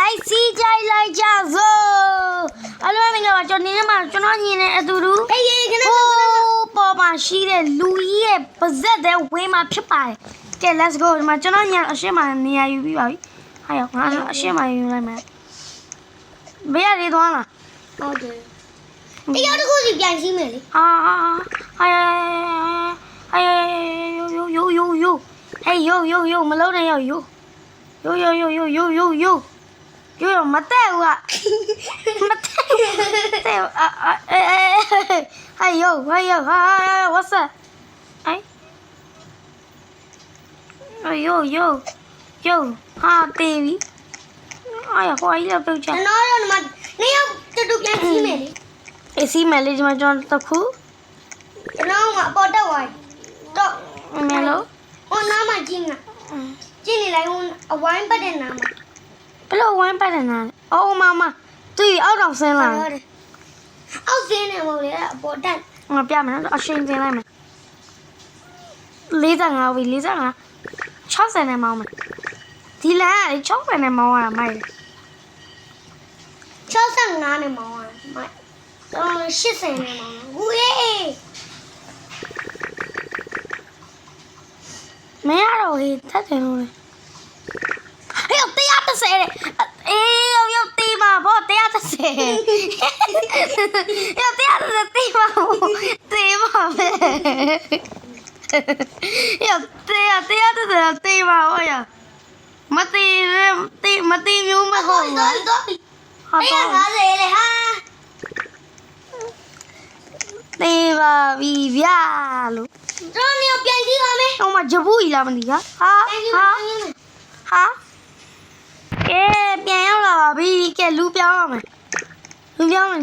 လိုက်စီးကြိုက်လိုက်ကြစို့အလုံးမင်္ဂလာပါကျွန်တော်နေမှာကျွန်တော်ညီနေအတူတူဟေးခဏပေါ်မှာရှိတဲ့လူကြီးရဲ့ပါဇက်တဲ့ဝင်းမှာဖြစ်ပါတယ်ကဲ let's go ဒီမှာကျွန်တော်ညအရှင်းမှာနေရာယူပြီးပါပြီဟာရောငါအရှင်းမှာယူလိုက်မယ်ဘယ်ရည်သွားလားဟုတ်တယ်တရားတစ်ခုစီပြန်ရှင်းမယ်လေဟာယိုမလုံးနဲ့ယိုမတဲ့ဘူးကမတဲ့ဟေးယို what's up ယိုဟာတေးပြီဟိုအကြီးတော့ပြုတ်ချနော်တော့မနေရောက်တူပြန်စီးမယ်လေအေးစီးမယ်လေဒီမှာကျွန်တော်တခုကျွန်တော်ကပေါ်တက်သွားတော့မယ်လို့ဟိုနားမှာကျင်းနေလိုက်ဟိုအဝိုင်းပတ်တဲ့နားမှာဘယ်လိုဝိုင်းပတ်တဲ့နားလဲအော်မသူအောက်တော့ဆင်းလာအောက်ဆင်းနေမို့လေအပေါ်တက်ငါပြမယ်နော်အရှိန်ဆင်းလိုက်မယ်45ပြီ45 60နဲ့မောင်းမယ်ဒီလမ်းကလေ60နဲ့မောင်းရတာမိုက်65နဲ့မောင်းရတာမိုက်80နဲ့မောင်းဟူအေးမရတော့ဟေးထက်တယ်လို့လေဟေး130တဲ့အေးရောက်တေးပါဘော130ရောက်130တေးပါတေးပါပဲရောက်130တေးပါဟောရမတေးမျိုးမဟုတ်ဘူးဟာတော့50လေဟာတေးပါပြီဗျာလို့ကျွန်တော်ပြန်ကြည့်ပါမယ်ဟိုမှာဂျပူကြီးလာမလို့ဟာကဲပြန်ရောက်လာပါပြီကဲလူပြောင်းရမယ်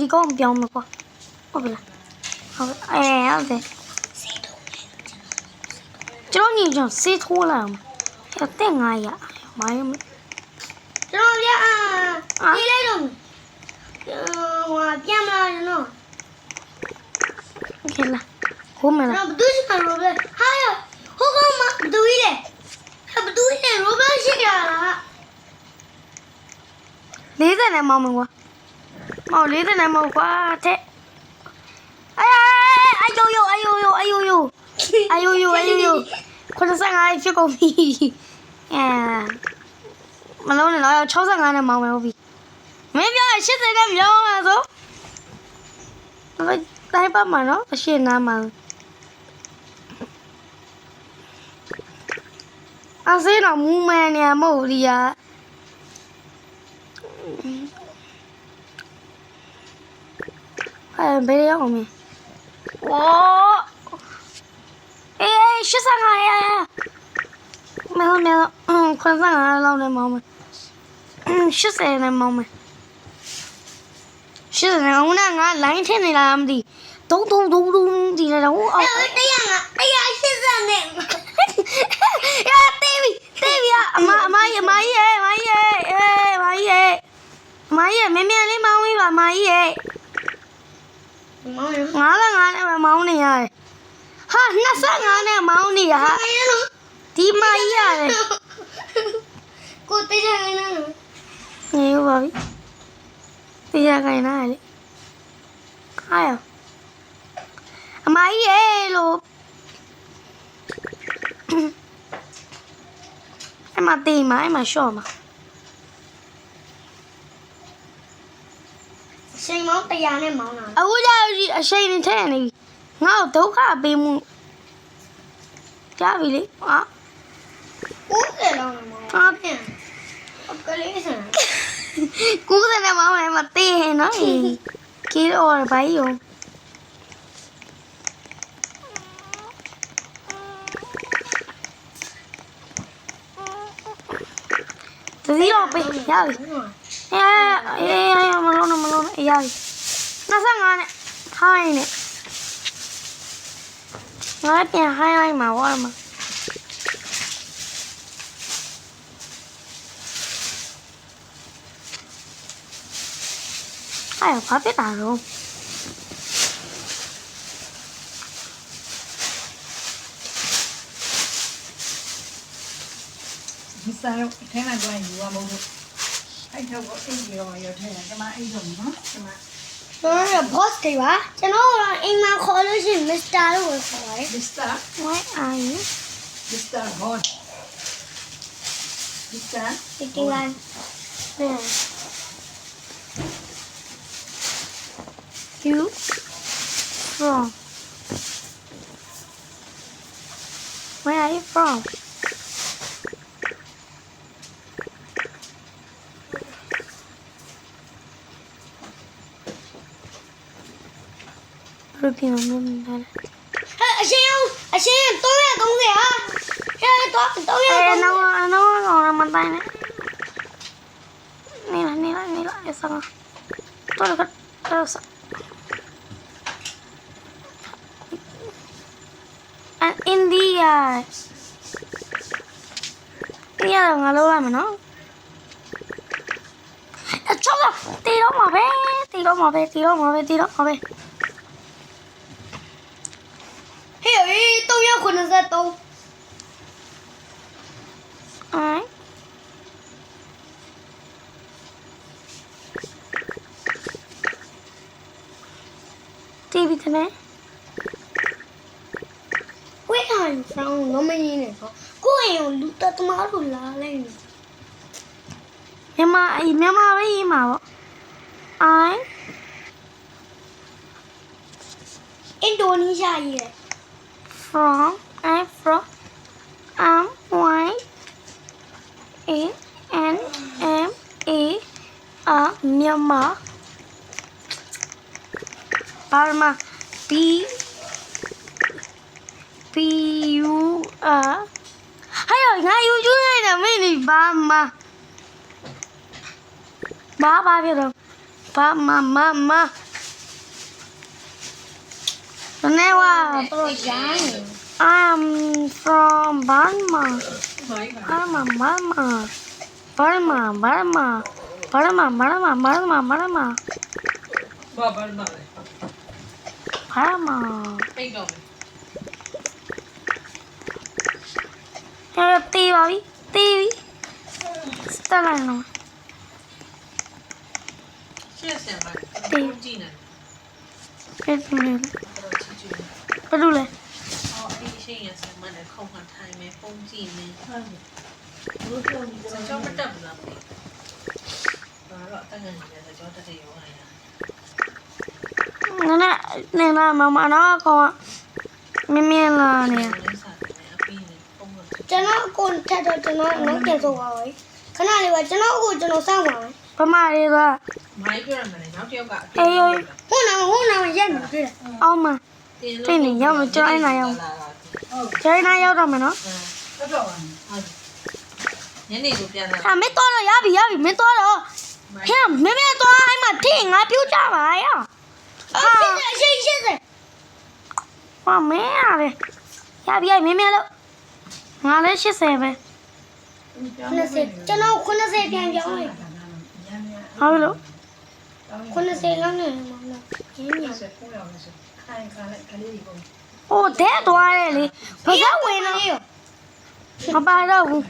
ဒီကောင်ပြောင်းမှာကွာဟုတ်ပြီလားဟုတ်တယ်ကျွန်တော်ညီကြောင့်စေးထိုးလာအောင်တက်900မိုင်းကျွန်တော်ပြဒီလိုက်တော့ဟိုပြန်လာရနော်ကဲလာဟိုမလားဘဒူးရှိမှာရောပဲဟာရဟိုကောင်မဘဒူးကြီးလေဘဒူးကြီးလေရောပဲရှိကြလား40နဲ့မောင်းမယ်ကွာ40နဲ့မောင်းကွာတဲ့အယို95ဖြစ်ကုန်ပြီမလုံးနဲ့တော့65နဲ့မောင်းမယ်ဟုတ်ပြီမင်းပြော80နဲ့ပြောင်းမှာဆိုတိုင်းပါမှာနော်အရှင်းနားမှာအစင်းတော့မူးမန်နေမဟုတ်ဘူးရာဘယ်ရောက်အောင်မင်းဝါ85ရမဲ85လောက်နဲ့မောင်းမယ်80နဲ့မောင်းမယ်80နဲ့ဦးနာငါလိုင်းထင်းနေလားမသိတုံးဒီလည်းတော့အော်180နဲ့ရတေးပြီအမကြီးမင်းလေးမောင်းပြီးပါမကြီးရဲ့55နဲ့မောင်းနေရတယ်ဟာ25နဲ့မောင်းနေရဟာဒီမကြီးရတယ်ကိုတေးကြခိုင်းနာနေပါပြီတေးကြခိုင်းနာလေဟာရအမကြီးရဲ့လို့အမတေးမရှော့မှာရှိန်မောင်း100နဲ့မောင်းတာအခုကြောက်ကြီးအရှိန်နဲ့ထည့်နေပြီငါ့ကိုဒုက္ခပေးမှုကြားပြီလေဟာ90လောက်နဲ့မောင်းဟာပြန်ကလေးစံ90နဲ့မောင်းမယ်မသေးဟဲ့နော်ကီရောဘိုင်ယောဒီရောပေးရပြီမလုံးရပြီ25နဲ့ထိုင်းနဲ့ငါပြန်ဟိုင်းလိုက်မှာဝါမှာဘာဖြစ်တာတော့ဒီစားတော့ထဲမှာကြိုင်းယူရမလို့အဲ့ တော့အိမ်ရောရထဲတယ်ကျမအိမ်ဆုံးနော်ကျမ boss တွေပါကျွန်တော်ကအိမ်မှာခေါ်လို့ရှိရင် Mr. လို့ခေါ်ပါတယ် Mr. Why are you Mr. Hot Mr. sitting on you from where are you from Ruby မမြင်ဘူးလားအရှင်330ဟာ330နော်မတိုင်းနဲ့နေလာအစမ်းတော့စ and India ငါလုံးလိုက်မယ်နော်အချောတီတော့မှာပဲဟေး393အိုင်TV တည်း Where are you from မမင်းနေတော့ကိုယ့်အိမ်ကိုလူတသမားတို့လာလိုက်နေမြန်မာပဲရေးမှာပေါ့ I Indonesia ရေး from white A N M A Myanmar Burma B U R 还有ငါယူကျွေးနေတယ်မင်းဒီဘာမပြတော့ဘာမနေဝါတော့ကျန် I'm from Burma Burmaဘာဘာမလဲ အိမ်တော့တီးပါပြီစတလိုက်နော် ရှေ့ဆင်မှာပုံကြည့်နေ ပြည့်စုံတယ် တော့ချီချီ ဘာလို့လဲ အော်အဲ့ရှေ့ရဆင်မှာလည်းခုံမှထိုင်မယ်ပုံကြည့်နေဟုတ်စကြောမတက်ဘူးလားဘာတော့တန်ငယ်နေစကြောတက်တယ်ရောဟာရ နေလာမနော်ကောင်မြင်လာနေ ကျွန်တော်ကိုထက်တော့ကျွန်တော်နောက်ကျဆုံးပါပဲခဏလေးပါကျွန်တော်ကိုကျွန်တော်စောင့်ပါမယ်ပမာလေးပါ မိုင်းပြောရမယ်နောက်တစ်ယောက်က အေးဟိုနာရက်နေပြီအောင်မသိနေရောက်မကျွန်တော်နိုင်ရောက်တော့မယ်နော် ဟုတ်တော့ပါညနေကိုပြန်လာ မင်းတော့ရပြီမင်းတော့ဟဲ့မင်းတော့အဲ့မှာထင်းငါပြူးကြပါရအရှိဟာမင်းရတယ်ရပြီမင်းလို့ငါလည်း80ပဲ90ကျွန်တော်90ပြန်ပြောင်းလိုက်ဟုတ်လို့90လောက်နေမှာနော်ရင်းရ ဆက်ပို့ရမယ်ဆိုခိုင်ခါလိုက်ကလေးကို ဟိုတဲ့သွားတယ်လေဘာသာဝင်တော့မပါတော့ဘူး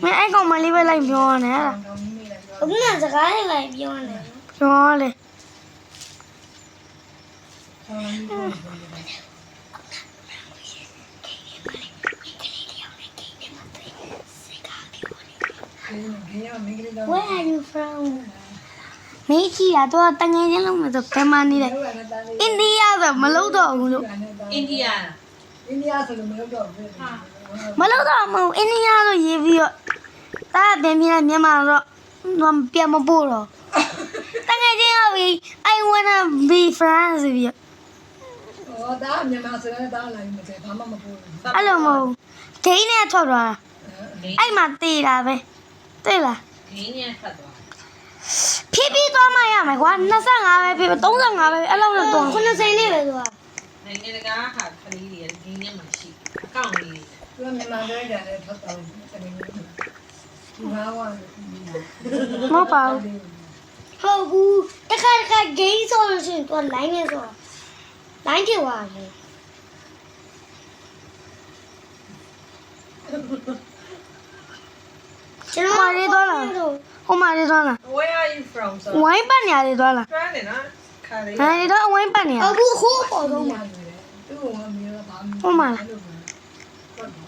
မင်းအဲ့ကောင်မလေးပဲလိုက်ပြောနေလားအခုကစကားလေးလိုက်ပြောနေပြောလေWhere are you from? မင်းကြီးကတော့တငယ်ချင်းလုံးမဆိုဘယ်မှာနေလဲအိန္ဒိယဆိုမလုပ်တော့ဘူးလို့ အိန္ဒိယ ဆိုလို့မလုပ်တော့ဘူး မလုပ်တော့မဟုတ်အိန္ဒိယဆိုရေးပြီးတော့တားပြန်ပြန်မြန်မာတော့ပြန်မပို့တော့တငယ်ချင်းကပြီး I wanna be friends ဆိုပြီး ဟောဒါမြန်မာဆိုရင်ဒါလာပြီးမကဲဘာမှမပို့ဘူး အဲ့လိုမဟုတ်ဂိမ်းနဲ့ထွက်သွားတာအဲ့မှာတေးတာပဲသိလား ဂင်းနဲ့ဖတ်သွား ဖြည်းဖြည်းသွားမှရမယ်ကွာ25ပဲဖြစ်35ပဲအဲ့လောက်တော့သွား90နဲ့ပဲသွား နိုင်ငံတကာဟာခလေးတွေဂင်းနဲ့မှရှိအကောင့်လေး သူကမြန်မာတိုင်းတယ်လည်းထွက်တော့တယ်တကယ်လို့ဒီဟာက မဟုတ်ပါဘူးဟုတ်ဘူးတခါဂိမ်းဆိုလို့ရှိရင်သူက line နဲ့ဆိုline ထိသွားတယ် ကျွန်တော်မလေးသွားလားဟိုမလေးသွားလား Where are you from so ဝိုင်းပတ်နေရတယ်သွားလား တွန်းနေနော်ခါလေး ဟန်ဒီတော့ဝိုင်းပတ်နေရအခုခိုးပေါ်တော့မှာ သူ့ကမြေတော့ဘာမှ ဟိုမှာ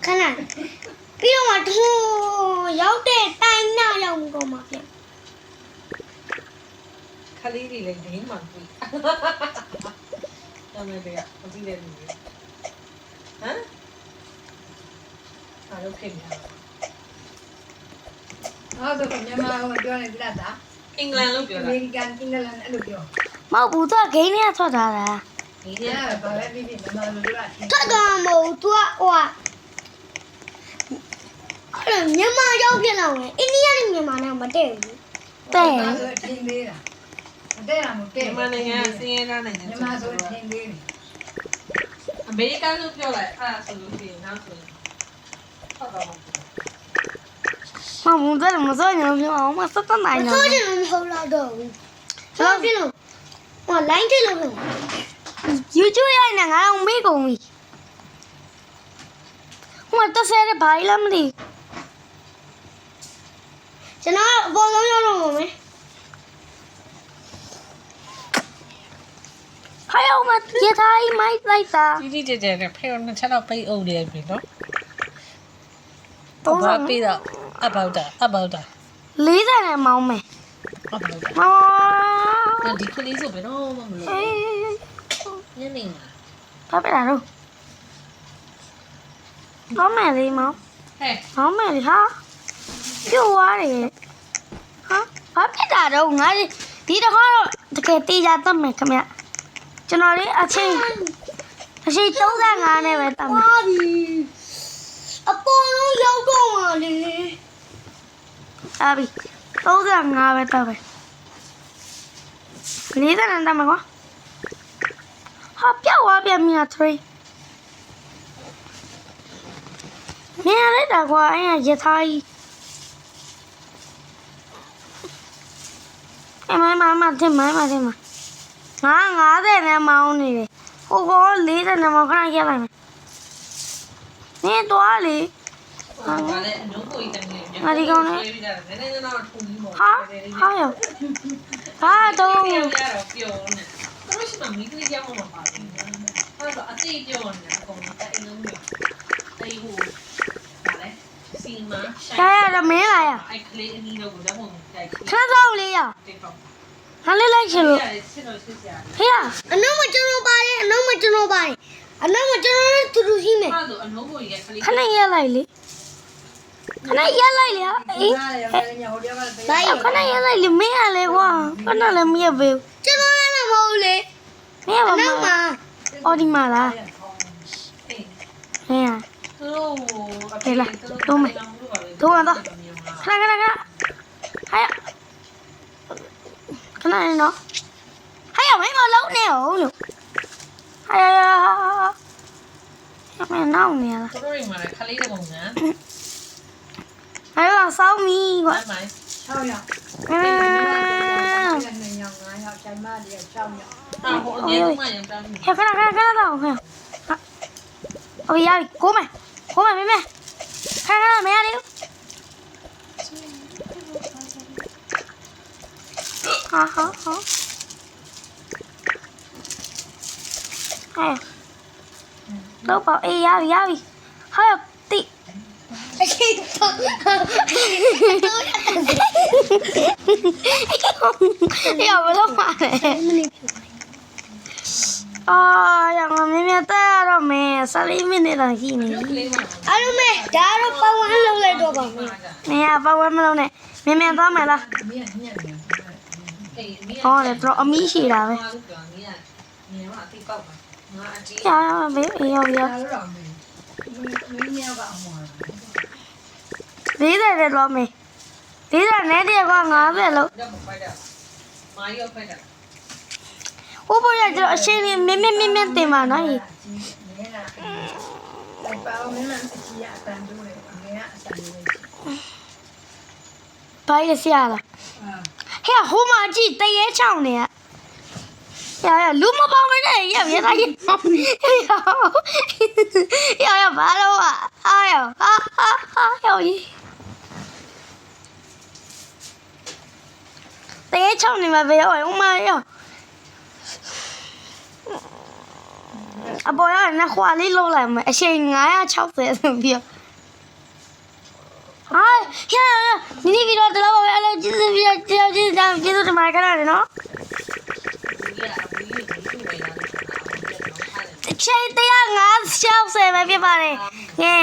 ခဏပြီးတော့မှထိုးရောက်တဲ့တိုင်းနာရောက်မှုတော့မှာပြန် ခလေးတွေလည်းဒင်းမှပြီတော်မယ်ဗျာမကြည့်တဲ့လူတွေဟမ်အားလုံးခင်ဗျာ အဲ့ဒါကမြန်မာကပြောနေပြတာ အင်္ဂလန်လို့ပြော အ တာ မေရိကန်အင်္ဂလန်အဲ့လိုပြော မဟုတ်ဘူးသူကဂိမ်းထဲထွက်ထားတာ ဒီ ဒီ နေ့ ကဘာလဲပြီးမြန်မာလိုပြောတာ ထွက်သွားမဟုတ်သူကဟိုအဲ့မြန်မာရောက်ပြန်လာတယ်အိန္ဒိယနဲ့မြန်မာနဲ့မတည့်ဘူးတဲ့ ဆိုထင်းသေးတာမတည့်တာမတည့် မြန်မာနိုင်ငံစင်းရဲသားနိုင်ငံ မြန်မာဆိုထင်းသေးတယ် အမေရိကန်လို့ပြောလိုက်အဲ့ဒါဆိုလို့ရှိရင်နောက်ဆိုရင်ဟုတ်တော့မှာ မမုန်းတယ်မစိုးရင်ပြောအောင်မစက်တနိုင်တော့မစိုးရင်မဟုတ်တော့ဘူးကျွန်တော်ပြလို့ဟို line ထည့်လို့ YouTube ရိုက်နေငါတော့မေးကုန်ပြီဟိုတက်ဆဲတဲ့ဘာလဲမသိကျွန်တော်အပေါ်ဆုံးရောက်တော့မှာမယ်ဟာရောက်မရထားအိမိုက်လိုက်တာ ကြီးကြီးကျယ်ကျယ်နဲ့ဖေရောနှစ်ချက်တော့ပိတ်အုပ်နေပြီနော်ဘာပြီးတော့ about that 40နဲ့မောင်းမယ် မောင်း ဒီကလေးဆိုဘယ်တော့မှမလုပ်ညနေမှာ ဘာဖြစ်လာတော့မောင်းမယ်လေမောင်း ဟဲ့ မောင်းမယ်လေဟာပြိုသွားတယ်ဟာဘာဖြစ်တာတော့ငါဒီတစ်ခါတော့တကယ်တေးကြတတ်မယ်ခင်ဗျကျွန်တော်လေးအချိန်35နဲ့ပဲတတ်မယ်အပေါ်လုံးရောက်တော့မှာလေabi 35ပဲတော့ပဲ40နဲ့တတ်မယ်ကွာဟာပြောက်သွားပြန်ပြီလား3မင်းလည်းတာကွာအဲ့ရထားကြီးအမမတင်မငါ50နဲ့မောင်းနေတယ်ဟိုကော40နဲ့မောင်းခဏရက်လိုက်မယ်နင်းသွားလေ ဘာလဲအနိုးကိုကြီးတန်းနေနည်းနည်းတော့ထုံပြီးပေါ့ ဟာရောဘာတော့ ပြောရတော့ပြောနေတော့ရှိမှမိကလေးကြောက်မှမပါဘူးအဲ့တော့အတိတ်ပြောနေတာအကုန်လုံးအဲ့လိုမျိုးတေးဟိုဘာလဲစီမာ ရရမင်းလာရ အဲ့ကလေးအနီးတော့ကိုတော့ပုံတိုက် ခဏတော့လေးရ တိတ်ပေါ့ ဟာလေးလိုက်ချင်လို့ စစ်တော့စစ်စရာ ဖေးအနောက်မကျွန်တော်ပါတယ်အနောက်မကျွန်တော်ပါတယ်အနောက်မကျွန်တော်နဲ့တူတူရှိမယ် အဲ့ဒါအနိုးကိုကြီးကလေး ခဏရက်လိုက်လေခဏရက်လိုက်လေအေး ငါရမယ်ညာဟိုတည်းကလည်း ဘာခဏရက်လိုက်လေမင်းကလေကွာခဏလည်းမရက်ဘူးကျွန်တော်လည်းမဟုတ်ဘူးလေမင်းကဘာမှအော်ဒီမှာလား အေး ဟင်း သူတို့ ခဏခဏခဏဟာရခဏနေနော်ဟာရမင်းမလုံးနဲ့ဟုတ်လို့ဟာရမင်းနောက်နေလား သူတို့အိမ်မှာခလေးတဲ့ပုံစံ ဟာရစောင်းမီကွာ မိုင်း 6ရောက် အင်း 2ရောက်5ရောက်ချိန်မတည်း6ရောက် အာဟိုအရင်ကမှရင်တန်း ခဏတော့ဟဲ့အော်ရကိုမမင်းခဏမရလေဟာဟဲ့တော့ပေါ့အေးရပြီဟာတိအရှိတော့ရဘလို့ပါလဲအာရငါမင်းတက်ရတော့မင်း14မိနစ်လောက်ရှိနေပြီ ကလေးမှ အားလုံးမဲဒါတော့ပဝန်းလုံးလိုက်တော့ပါမယ်။မင်းကပဝန်းမလုံးနဲ့မြန်သွားမယ်လား မင်းညက်နေ အေးမိ ။ဟောတယ်တော့အမီးရှိတာပဲ ငါတို့ကငါအတိပေါက်ပါငါအကြီး ။ကြာဘေးအေးရော တာတော့မင်းညက်ကအမော 40တဲ့တော့မယ်။40နဲ့တည်းက50လို့ တော့မဖိုက်တာမာရီယောဖိုက်တာ ဟိုပေါ်ရကျအရှင်းလေးမြင်တင်ပါနော်။ မင်းကလိုက်ပါမင်းလည်းအကြီးအတန်တူတယ်မင်းကအတန်လေး ဘာလဲဆရာလား။ဟဲ့ဟိုမှာကြည့်တရေချောင်းနေရ။ရလူမပေါင်းမနဲ့ရရတာရ။ရဘာလို့อ่ะအာရဟာရော 6နေမှာပဲရောဥမာရောအပေါ်ရနခွာလေးလုံးလိုက်မယ်အချိန်960ဆိုပြီးဟာရနီဗီဒီယိုတော့ပဲအဲ့လိုကြည့်စပြီးကြည့်တမခဏလေနော်ချိန်150ပဲဖြစ်ပါတယ်ကဲ